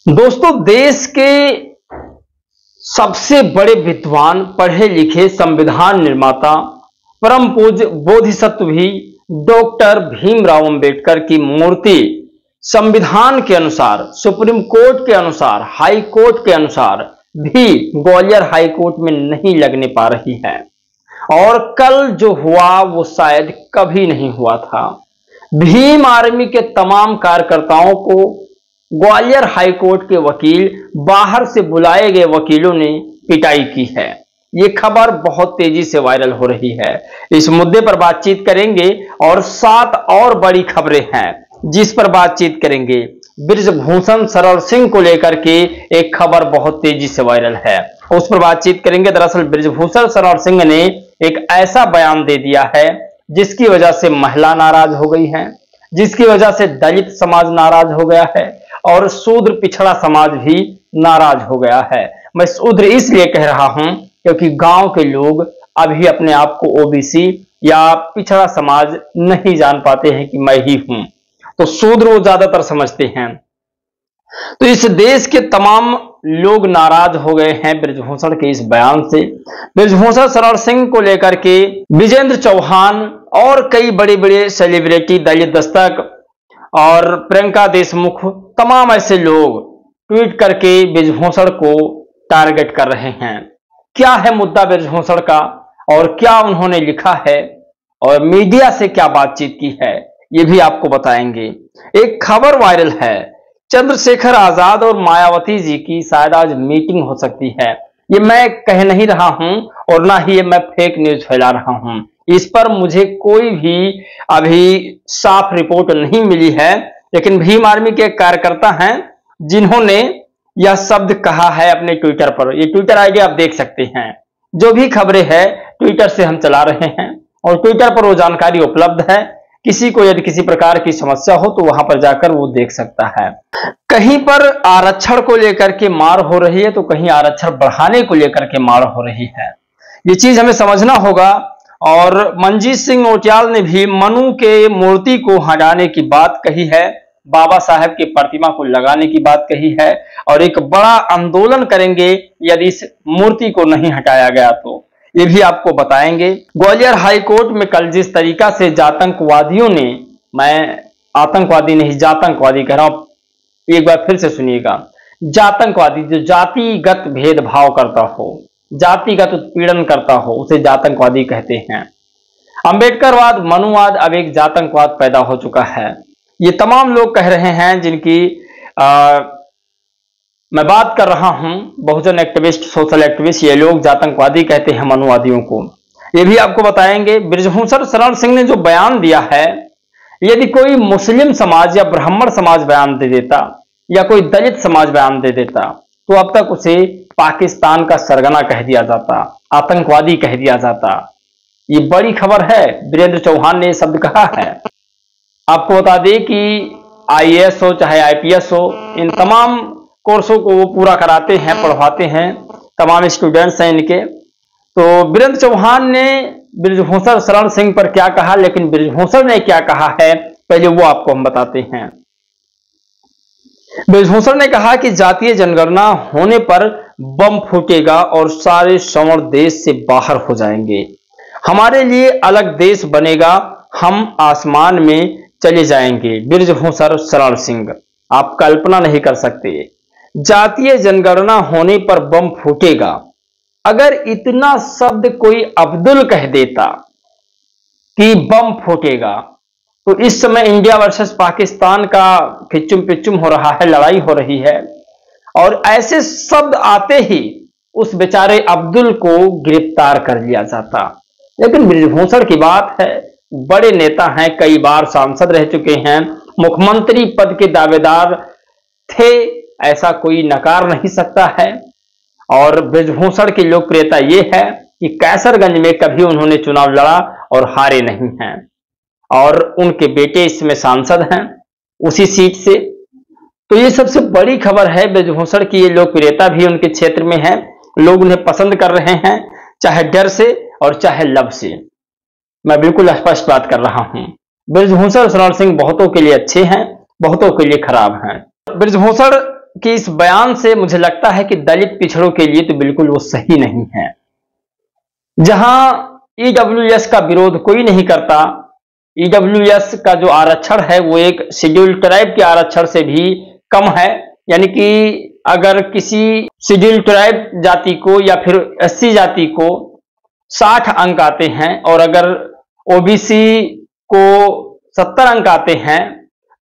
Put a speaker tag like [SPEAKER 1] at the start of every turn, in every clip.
[SPEAKER 1] दोस्तों, देश के सबसे बड़े विद्वान, पढ़े लिखे संविधान निर्माता, परम पूज्य बोधिसत्व भी डॉक्टर भीमराव अंबेडकर की मूर्ति संविधान के अनुसार, सुप्रीम कोर्ट के अनुसार, हाई कोर्ट के अनुसार भी ग्वालियर हाई कोर्ट में नहीं लगने पा रही है। और कल जो हुआ वो शायद कभी नहीं हुआ था। भीम आर्मी के तमाम कार्यकर्ताओं को ग्वालियर हाई कोर्ट के वकील, बाहर से बुलाए गए वकीलों ने पिटाई की है। ये खबर बहुत तेजी से वायरल हो रही है। इस मुद्दे पर बातचीत करेंगे और 7 और बड़ी खबरें हैं जिस पर बातचीत करेंगे। बृजभूषण शरण सिंह को लेकर के एक खबर बहुत तेजी से वायरल है, उस पर बातचीत करेंगे। दरअसल बृजभूषण शरण सिंह ने एक ऐसा बयान दे दिया है जिसकी वजह से महिला नाराज हो गई है, जिसकी वजह से दलित समाज नाराज हो गया है और शूद्र पिछड़ा समाज भी नाराज हो गया है। मैं शूद्र इसलिए कह रहा हूं क्योंकि गांव के लोग अभी अपने आप को ओबीसी या पिछड़ा समाज नहीं जान पाते हैं कि मैं ही हूं, तो शूद्र वो ज्यादातर समझते हैं। तो इस देश के तमाम लोग नाराज हो गए हैं बृजभूषण के इस बयान से। बृजभूषण शरण सिंह को लेकर के विजेंद्र चौहान और कई बड़े बड़े सेलिब्रिटी, दलित दस्तक और प्रियंका देशमुख, तमाम ऐसे लोग ट्वीट करके बृजभूषण को टारगेट कर रहे हैं। क्या है मुद्दा बृजभूषण का और क्या उन्होंने लिखा है और मीडिया से क्या बातचीत की है, ये भी आपको बताएंगे। एक खबर वायरल है, चंद्रशेखर आजाद और मायावती जी की शायद आज मीटिंग हो सकती है। ये मैं कह नहीं रहा हूं और ना ही ये मैं फेक न्यूज फैला रहा हूं। इस पर मुझे कोई भी अभी साफ रिपोर्ट नहीं मिली है, लेकिन भीम आर्मी के कार्यकर्ता हैं जिन्होंने यह शब्द कहा है अपने ट्विटर पर। ये ट्विटर आईडी आप देख सकते हैं। जो भी खबरें हैं ट्विटर से हम चला रहे हैं और ट्विटर पर वो जानकारी उपलब्ध है। किसी को यदि किसी प्रकार की समस्या हो तो वहां पर जाकर वो देख सकता है। कहीं पर आरक्षण को लेकर के मार हो रही है तो कहीं आरक्षण बढ़ाने को लेकर के मार हो रही है। ये चीज हमें समझना होगा। और मंजीत सिंह नौटियाल ने भी मनु के मूर्ति को हटाने की बात कही है, बाबा साहब की प्रतिमा को लगाने की बात कही है और एक बड़ा आंदोलन करेंगे यदि इस मूर्ति को नहीं हटाया गया तो। ये भी आपको बताएंगे। ग्वालियर हाई कोर्ट में कल जिस तरीका से जातंकवादियों ने, मैं आतंकवादी नहीं जातंकवादी कह रहा हूं, एक बार फिर से सुनिएगा, जातंकवादी जो जातिगत भेदभाव करता हो, जातिगत उत्पीड़न करता हो, उसे जातंकवादी कहते हैं। अंबेडकरवाद, मनुवाद अब एक जातंकवाद पैदा हो चुका है। ये तमाम लोग कह रहे हैं जिनकी मैं बात कर रहा हूं, बहुजन एक्टिविस्ट, सोशल एक्टिविस्ट, ये लोग जातंकवादी कहते हैं मनुवादियों को। ये भी आपको बताएंगे। बृजभूषण शरण सिंह ने जो बयान दिया है, यदि कोई मुस्लिम समाज या ब्राह्मण समाज बयान दे देता या कोई दलित समाज बयान दे देता तो अब तक उसे पाकिस्तान का सरगना कह दिया जाता, आतंकवादी कह दिया जाता। ये बड़ी खबर है, वीरेंद्र चौहान ने यह शब्द कहा है। आपको बता दें कि आईएएस हो चाहे आईपीएस हो, इन तमाम कोर्सों को वो पूरा कराते हैं, पढ़वाते हैं, तमाम स्टूडेंट्स हैं इनके। तो वीरेंद्र चौहान ने बृजभूषण शरण सिंह पर क्या कहा, लेकिन बृजभूषण ने क्या कहा है पहले वो आपको हम बताते हैं। बृजभूषण ने कहा कि जातीय जनगणना होने पर बम फूटेगा और सारे सवर्ण देश से बाहर हो जाएंगे। हमारे लिए अलग देश बनेगा, हम आसमान में चले जाएंगे। बृजभूषण शरण सिंह, आप कल्पना नहीं कर सकते, जातीय जनगणना होने पर बम फूटेगा। अगर इतना शब्द कोई अब्दुल कह देता कि बम फूटेगा, तो इस समय इंडिया वर्सेस पाकिस्तान का खिच्चुम पिच्चुम हो रहा है, लड़ाई हो रही है और ऐसे शब्द आते ही उस बेचारे अब्दुल को गिरफ्तार कर लिया जाता। लेकिन बृजभूषण की बात है, बड़े नेता हैं, कई बार सांसद रह चुके हैं, मुख्यमंत्री पद के दावेदार थे, ऐसा कोई नकार नहीं सकता है। और बृजभूषण की लोकप्रियता यह है कि कैसरगंज में कभी उन्होंने चुनाव लड़ा और हारे नहीं हैं और उनके बेटे इसमें सांसद हैं उसी सीट से। तो ये सबसे बड़ी खबर है बृजभूषण की, ये लोकप्रियता भी उनके क्षेत्र में है, लोग उन्हें पसंद कर रहे हैं, चाहे डर से और चाहे लब से। मैं बिल्कुल स्पष्ट बात कर रहा हूं। बृजभूषण शरण सिंह बहुतों के लिए अच्छे हैं, बहुतों के लिए खराब हैं। बृजभूषण के इस बयान से मुझे लगता है कि दलित पिछड़ों के लिए तो बिल्कुल वो सही नहीं है। जहां ईडब्ल्यूएस का विरोध कोई नहीं करता, ईडब्ल्यूएस का जो आरक्षण है वो एक शेड्यूल्ड ट्राइब के आरक्षण से भी कम है। यानी कि अगर किसी शेड्यूल्ड ट्राइब जाति को या फिर एससी जाति को 60 अंक आते हैं और अगर ओबीसी को 70 अंक आते हैं,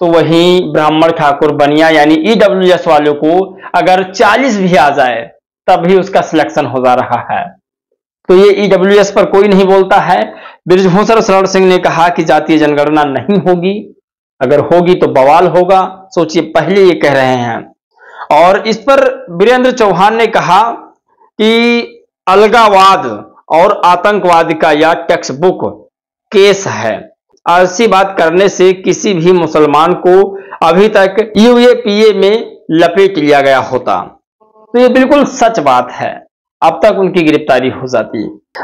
[SPEAKER 1] तो वहीं ब्राह्मण ठाकुर बनिया यानी ईडब्ल्यूएस वालों को अगर 40 भी आ जाए तब भी उसका सिलेक्शन हो जा रहा है। तो ये ईडब्ल्यूएस पर कोई नहीं बोलता है। बृजभूषण शरण सिंह ने कहा कि जातीय जनगणना नहीं होगी, अगर होगी तो बवाल होगा। सोचिए, पहले ये कह रहे हैं। और इस पर वीरेंद्र चौहान ने कहा कि अलगावाद और आतंकवाद का यह टेक्स्ट बुक केस है। ऐसी बात करने से किसी भी मुसलमान को अभी तक यूएपीए में लपेट लिया गया होता। तो ये बिल्कुल सच बात है, अब तक उनकी गिरफ्तारी हो जाती।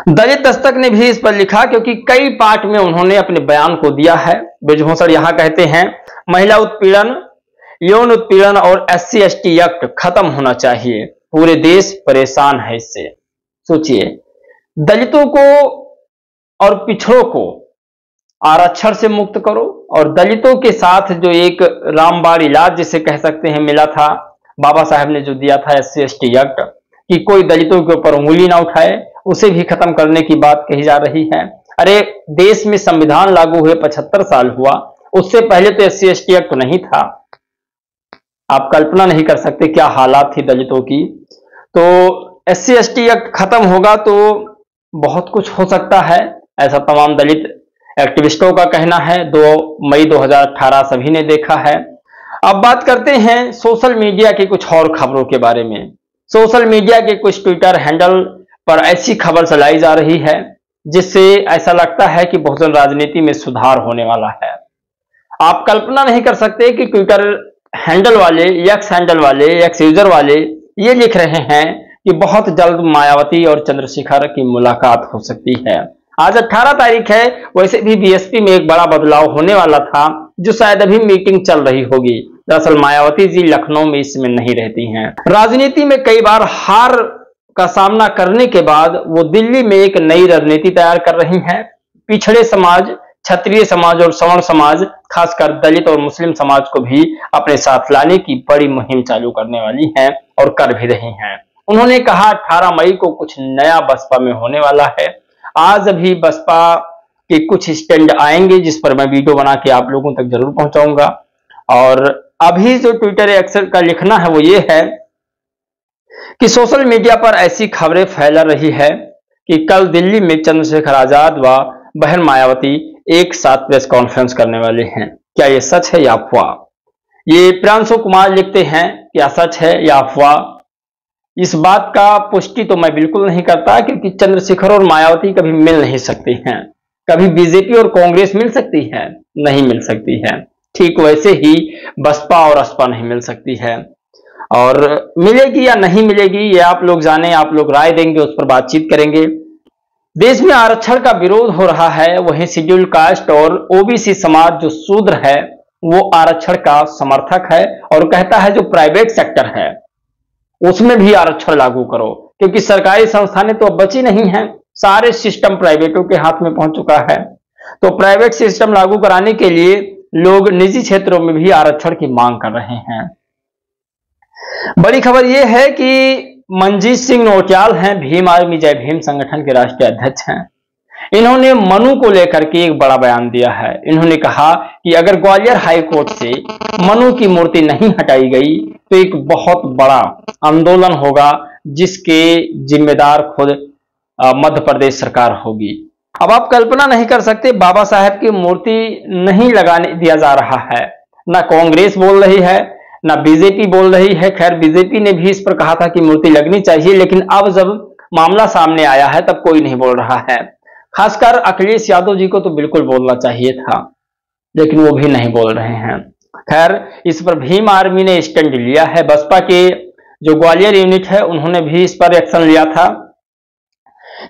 [SPEAKER 1] दलित दस्तक ने भी इस पर लिखा, क्योंकि कई पार्ट में उन्होंने अपने बयान को दिया है। बृजभूषण यहां कहते हैं, महिला उत्पीड़न, यौन उत्पीड़न और SC ST एक्ट खत्म होना चाहिए, पूरे देश परेशान है इससे। सोचिए, दलितों को और पिछड़ों को आरक्षण से मुक्त करो, और दलितों के साथ जो एक रामबाण इलाज जिसे कह सकते हैं मिला था, बाबा साहब ने जो दिया था SC ST एक्ट कि कोई दलितों के ऊपर उंगली ना उठाए, उसे भी खत्म करने की बात कही जा रही है। अरे, देश में संविधान लागू हुए 75 साल हुआ, उससे पहले तो SC ST एक्ट नहीं था। आप कल्पना नहीं कर सकते क्या हालात थी दलितों की। तो SC ST एक्ट खत्म होगा तो बहुत कुछ हो सकता है, ऐसा तमाम दलित एक्टिविस्टों का कहना है। 2 मई 2018 सभी ने देखा है। अब बात करते हैं सोशल मीडिया की कुछ और खबरों के बारे में। सोशल मीडिया के कुछ ट्विटर हैंडल पर ऐसी खबर चलाई जा रही है जिससे ऐसा लगता है कि बहुजन राजनीति में सुधार होने वाला है। आप कल्पना नहीं कर सकते कि ट्विटर हैंडल वाले, एक्स हैंडल वाले, एक्स यूजर वाले ये लिख रहे हैं कि बहुत जल्द मायावती और चंद्रशेखर की मुलाकात हो सकती है। आज 18 तारीख है, वैसे भी बीएसपी में एक बड़ा बदलाव होने वाला था जो शायद अभी मीटिंग चल रही होगी। दरअसल मायावती जी लखनऊ में इस समय नहीं रहती हैं। राजनीति में कई बार हार का सामना करने के बाद वो दिल्ली में एक नई रणनीति तैयार कर रही हैं। पिछड़े समाज, क्षत्रिय समाज और सवर्ण समाज, खासकर दलित और मुस्लिम समाज को भी अपने साथ लाने की बड़ी मुहिम चालू करने वाली हैं और कर भी रही हैं। उन्होंने कहा 18 मई को कुछ नया बसपा में होने वाला है। आज अभी बसपा के कुछ स्टैंड आएंगे जिस पर मैं वीडियो बना के आप लोगों तक जरूर पहुंचाऊंगा। और अभी जो ट्विटर एक्शन का लिखना है वो ये है कि सोशल मीडिया पर ऐसी खबरें फैल रही है कि कल दिल्ली में चंद्रशेखर आजाद व बहन मायावती एक साथ प्रेस कॉन्फ्रेंस करने वाले हैं। क्या ये सच है या अफवाह? ये प्रियांशु कुमार लिखते हैं, क्या सच है या अफवाह? इस बात का पुष्टि तो मैं बिल्कुल नहीं करता, क्योंकि चंद्रशेखर और मायावती कभी मिल नहीं सकती हैं। कभी बीजेपी और कांग्रेस मिल सकती है? नहीं मिल सकती है। ठीक वैसे ही बसपा और असपा नहीं मिल सकती है। और मिलेगी या नहीं मिलेगी ये आप लोग जाने, आप लोग राय देंगे, उस पर बातचीत करेंगे। देश में आरक्षण का विरोध हो रहा है, वहीं शेड्यूल कास्ट और ओबीसी समाज जो शूद्र है वो आरक्षण का समर्थक है और कहता है जो प्राइवेट सेक्टर है उसमें भी आरक्षण लागू करो, क्योंकि सरकारी संस्थानें तो अब बची नहीं हैं, सारे सिस्टम प्राइवेटों के हाथ में पहुंच चुका है। तो प्राइवेट सिस्टम लागू कराने के लिए लोग निजी क्षेत्रों में भी आरक्षण की मांग कर रहे हैं। बड़ी खबर यह है कि मनजीत सिंह नौटियाल हैं, भीम आर्मी जय भीम संगठन के राष्ट्रीय अध्यक्ष हैं। इन्होंने मनु को लेकर के एक बड़ा बयान दिया है। इन्होंने कहा कि अगर ग्वालियर हाई कोर्ट से मनु की मूर्ति नहीं हटाई गई तो एक बहुत बड़ा आंदोलन होगा जिसके जिम्मेदार खुद मध्य प्रदेश सरकार होगी। अब आप कल्पना नहीं कर सकते, बाबा साहेब की मूर्ति नहीं लगाने दिया जा रहा है। ना कांग्रेस बोल रही है, ना बीजेपी बोल रही है। खैर, बीजेपी ने भी इस पर कहा था कि मूर्ति लगनी चाहिए, लेकिन अब जब मामला सामने आया है तब कोई नहीं बोल रहा है। खासकर अखिलेश यादव जी को तो बिल्कुल बोलना चाहिए था, लेकिन वो भी नहीं बोल रहे हैं। खैर, इस पर भीम आर्मी ने स्टैंड लिया है। बसपा के जो ग्वालियर यूनिट है उन्होंने भी इस पर एक्शन लिया था,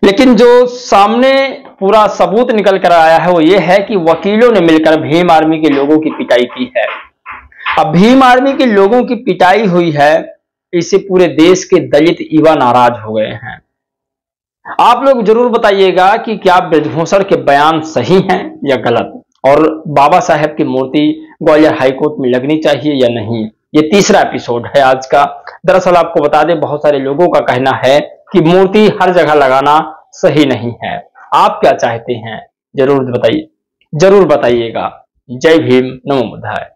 [SPEAKER 1] लेकिन जो सामने पूरा सबूत निकल कर आया है वो ये है कि वकीलों ने मिलकर भीम आर्मी के लोगों की पिटाई की है। अब भीम आर्मी के लोगों की पिटाई हुई है, इससे पूरे देश के दलित युवा नाराज हो गए हैं। आप लोग जरूर बताइएगा कि क्या ब्रजभूषण के बयान सही हैं या गलत, और बाबा साहेब की मूर्ति ग्वालियर हाईकोर्ट में लगनी चाहिए या नहीं। ये तीसरा एपिसोड है आज का। दरअसल आपको बता दें, बहुत सारे लोगों का कहना है कि मूर्ति हर जगह लगाना सही नहीं है। आप क्या चाहते हैं जरूर बताइए, जरूर बताइएगा। जय भीम, नमो बुद्धाय।